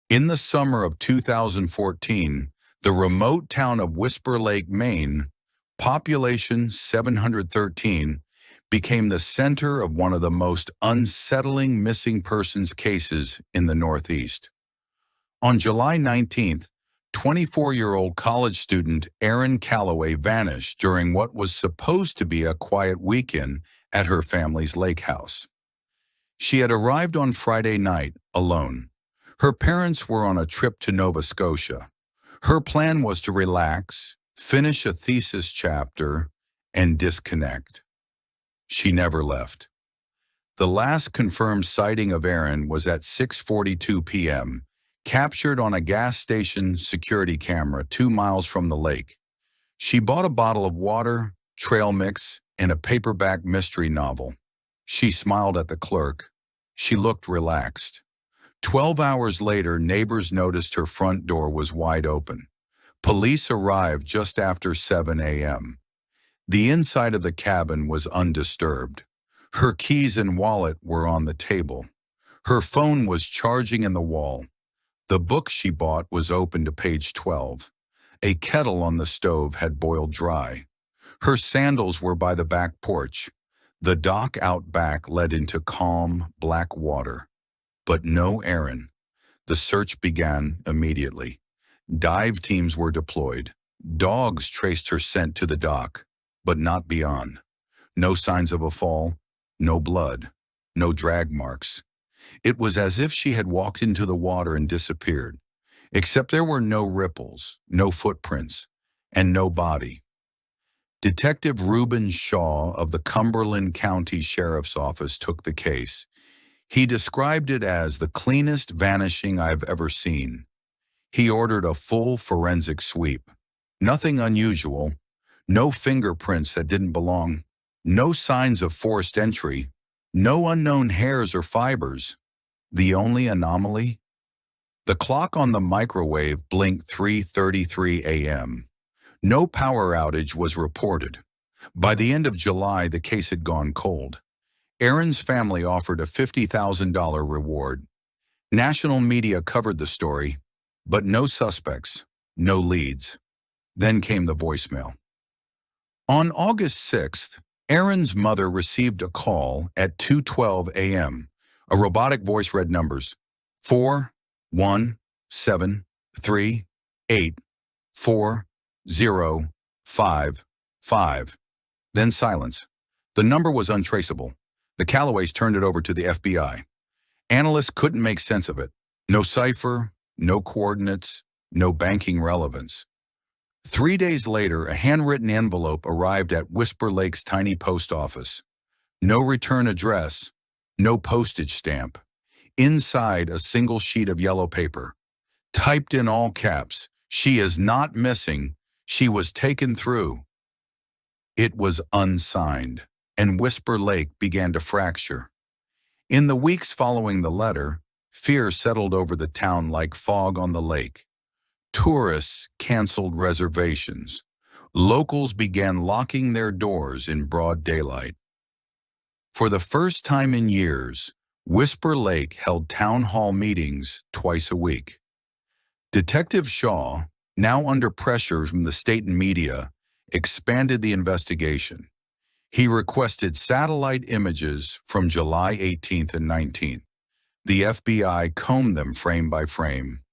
In the summer of 2014, the remote town of Whisper Lake, Maine, population 713, became the center of one of the most unsettling missing persons cases in the Northeast. On July 19th, 24-year-old college student Erin Calloway vanished during what was supposed to be a quiet weekend at her family's lake house. She had arrived on Friday night alone. Her parents were on a trip to Nova Scotia. Her plan was to relax, finish a thesis chapter, and disconnect. She never left. The last confirmed sighting of Erin was at 6:42 p.m., captured on a gas station security camera 2 miles from the lake. She bought a bottle of water, trail mix, and a paperback mystery novel. She smiled at the clerk. She looked relaxed. 12 hours later, neighbors noticed her front door was wide open. Police arrived just after 7 a.m. The inside of the cabin was undisturbed. Her keys and wallet were on the table. Her phone was charging in the wall. The book she bought was open to page 12. A kettle on the stove had boiled dry. Her sandals were by the back porch. The dock out back led into calm, black water. But no Erin. The search began immediately. Dive teams were deployed. Dogs traced her scent to the dock, but not beyond. No signs of a fall, no blood, no drag marks. It was as if she had walked into the water and disappeared, except there were no ripples, no footprints, and no body. Detective Reuben Shaw of the Cumberland County Sheriff's Office took the case. He described it as the cleanest vanishing I've ever seen. He ordered a full forensic sweep. Nothing unusual, no fingerprints that didn't belong, no signs of forced entry, no unknown hairs or fibers. The only anomaly? The clock on the microwave blinked 3:33 a.m. No power outage was reported. By the end of July, the case had gone cold. Erin's family offered a $50,000 reward. National media covered the story, but no suspects, no leads. Then came the voicemail. On August 6th, Erin's mother received a call at 2:12 a.m. A robotic voice read numbers 417384055. Then silence. The number was untraceable. The Calloways turned it over to the FBI. Analysts couldn't make sense of it. No cipher, no coordinates, no banking relevance. 3 days later, a handwritten envelope arrived at Whisper Lake's tiny post office. No return address, no postage stamp. Inside, a single sheet of yellow paper. Typed in all caps, "She is not missing. She was taken through." It was unsigned, and Whisper Lake began to fracture. In the weeks following the letter, fear settled over the town like fog on the lake. Tourists canceled reservations. Locals began locking their doors in broad daylight. For the first time in years, Whisper Lake held town hall meetings twice a week. Detective Shaw, now under pressure from the state and media, expanded the investigation. He requested satellite images from July 18th and 19th. The FBI combed them frame by frame.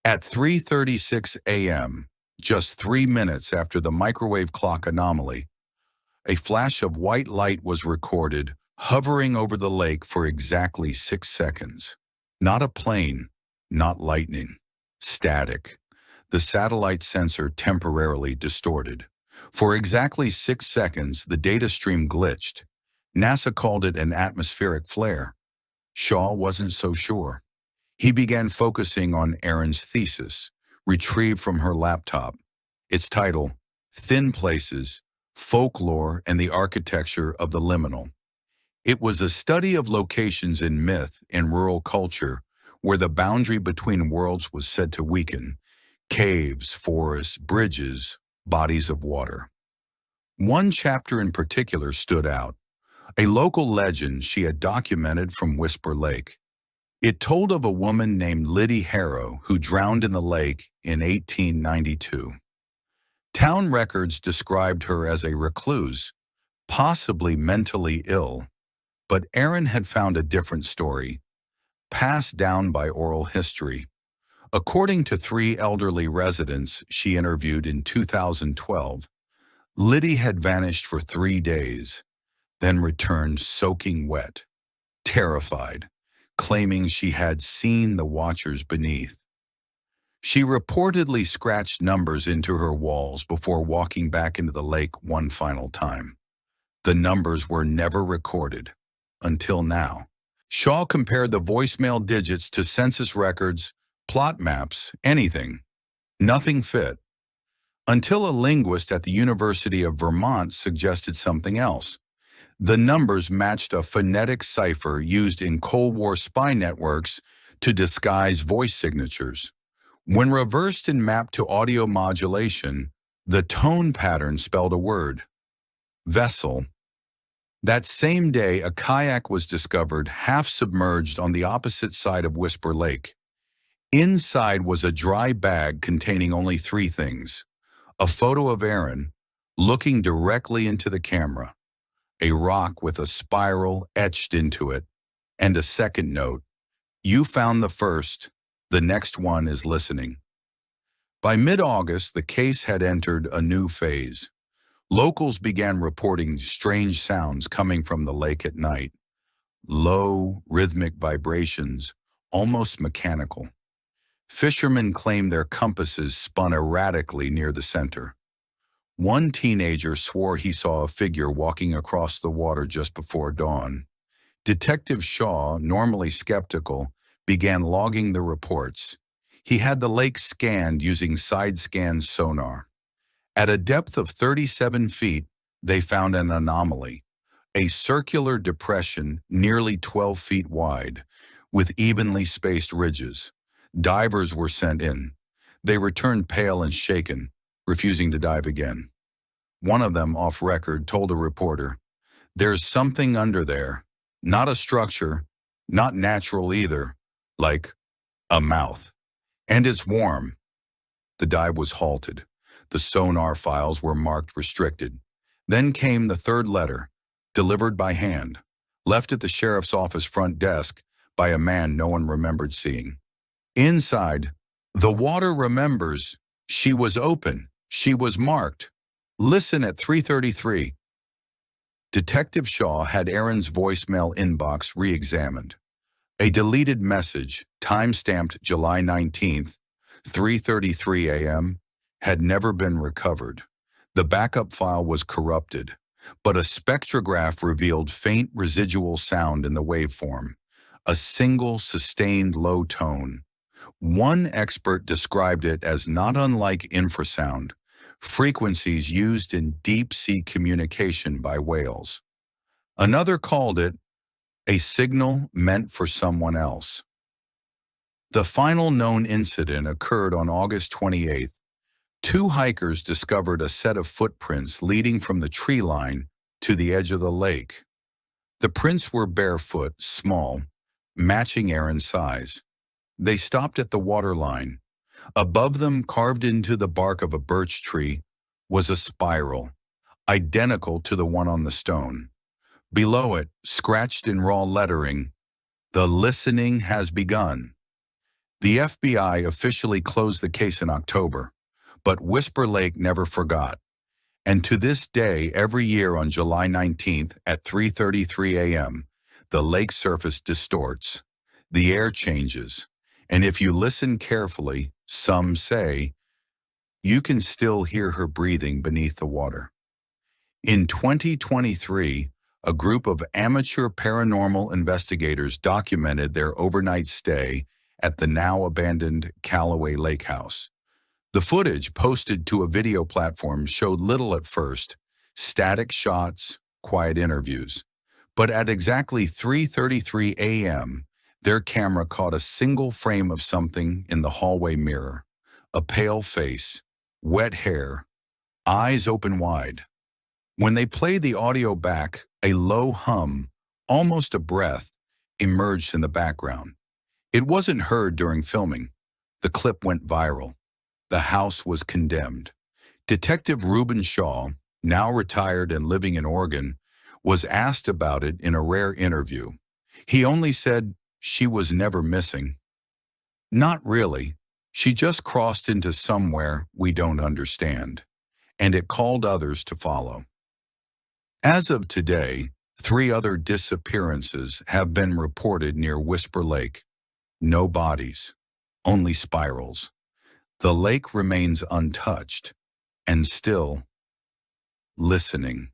At 3:36 a.m., just 3 minutes after the microwave clock anomaly, a flash of white light was recorded, hovering over the lake for exactly 6 seconds. Not a plane, not lightning. Static. The satellite sensor temporarily distorted. For exactly 6 seconds, the data stream glitched. NASA called it an atmospheric flare. Shaw wasn't so sure. He began focusing on Erin's thesis, retrieved from her laptop. Its title, Thin Places, Folklore and the Architecture of the Liminal. It was a study of locations in myth and rural culture where the boundary between worlds was said to weaken. Caves, forests, bridges, bodies of water. One chapter in particular stood out, a local legend she had documented from Whisper Lake. It told of a woman named Liddy Harrow who drowned in the lake in 1892. Town records described her as a recluse, possibly mentally ill, but Erin had found a different story, passed down by oral history. According to three elderly residents she interviewed in 2012, Liddy had vanished for 3 days, then returned soaking wet, terrified, claiming she had seen the watchers beneath. She reportedly scratched numbers into her walls before walking back into the lake one final time. The numbers were never recorded, until now. Shaw compared the voicemail digits to census records, plot maps, anything. Nothing fit. Until a linguist at the University of Vermont suggested something else. The numbers matched a phonetic cipher used in Cold War spy networks to disguise voice signatures. When reversed and mapped to audio modulation, the tone pattern spelled a word: vessel. That same day, a kayak was discovered half submerged on the opposite side of Whisper Lake. Inside was a dry bag containing only 3 things: a photo of Erin, looking directly into the camera, a rock with a spiral etched into it, and a second note: "You found the first, the next one is listening." By mid-August, the case had entered a new phase. Locals began reporting strange sounds coming from the lake at night. Low, rhythmic vibrations, almost mechanical. Fishermen claimed their compasses spun erratically near the center. One teenager swore he saw a figure walking across the water just before dawn. Detective Shaw, normally skeptical, began logging the reports. He had the lake scanned using side-scan sonar. At a depth of 37 feet, they found an anomaly, a circular depression nearly 12 feet wide, with evenly spaced ridges. Divers were sent in. They returned pale and shaken, refusing to dive again. One of them, off record, told a reporter, "There's something under there, not a structure, not natural either, like a mouth. And it's warm." The dive was halted. The sonar files were marked restricted. Then came the third letter, delivered by hand, left at the sheriff's office front desk by a man no one remembered seeing. Inside, "The water remembers. She was open. She was marked. Listen at 3:33. Detective Shaw had Erin's voicemail inbox re-examined. A deleted message, time-stamped July 19th, 3:33 a.m., had never been recovered. The backup file was corrupted, but a spectrograph revealed faint residual sound in the waveform, a single sustained low tone. One expert described it as not unlike infrasound, frequencies used in deep-sea communication by whales. Another called it a signal meant for someone else. The final known incident occurred on August 28th. 2 hikers discovered a set of footprints leading from the tree line to the edge of the lake. The prints were barefoot, small, matching Erin's size. They stopped at the waterline. Above them, carved into the bark of a birch tree, was a spiral, identical to the one on the stone. Below it, scratched in raw lettering, "The listening has begun." The FBI officially closed the case in October, but Whisper Lake never forgot. And to this day, every year on July 19th at 3:33 a.m., the lake surface distorts. The air changes. And if you listen carefully, some say, you can still hear her breathing beneath the water. In 2023, a group of amateur paranormal investigators documented their overnight stay at the now abandoned Calloway Lake House. The footage posted to a video platform showed little at first, static shots, quiet interviews. But at exactly 3:33 a.m., their camera caught a single frame of something in the hallway mirror. A pale face, wet hair, eyes open wide. When they played the audio back, a low hum, almost a breath, emerged in the background. It wasn't heard during filming. The clip went viral. The house was condemned. Detective Reuben Shaw, now retired and living in Oregon, was asked about it in a rare interview. He only said she was never missing. Not really. She just crossed into somewhere we don't understand, and it called others to follow. As of today, 3 other disappearances have been reported near Whisper Lake. No bodies, only spirals. The lake remains untouched and still listening.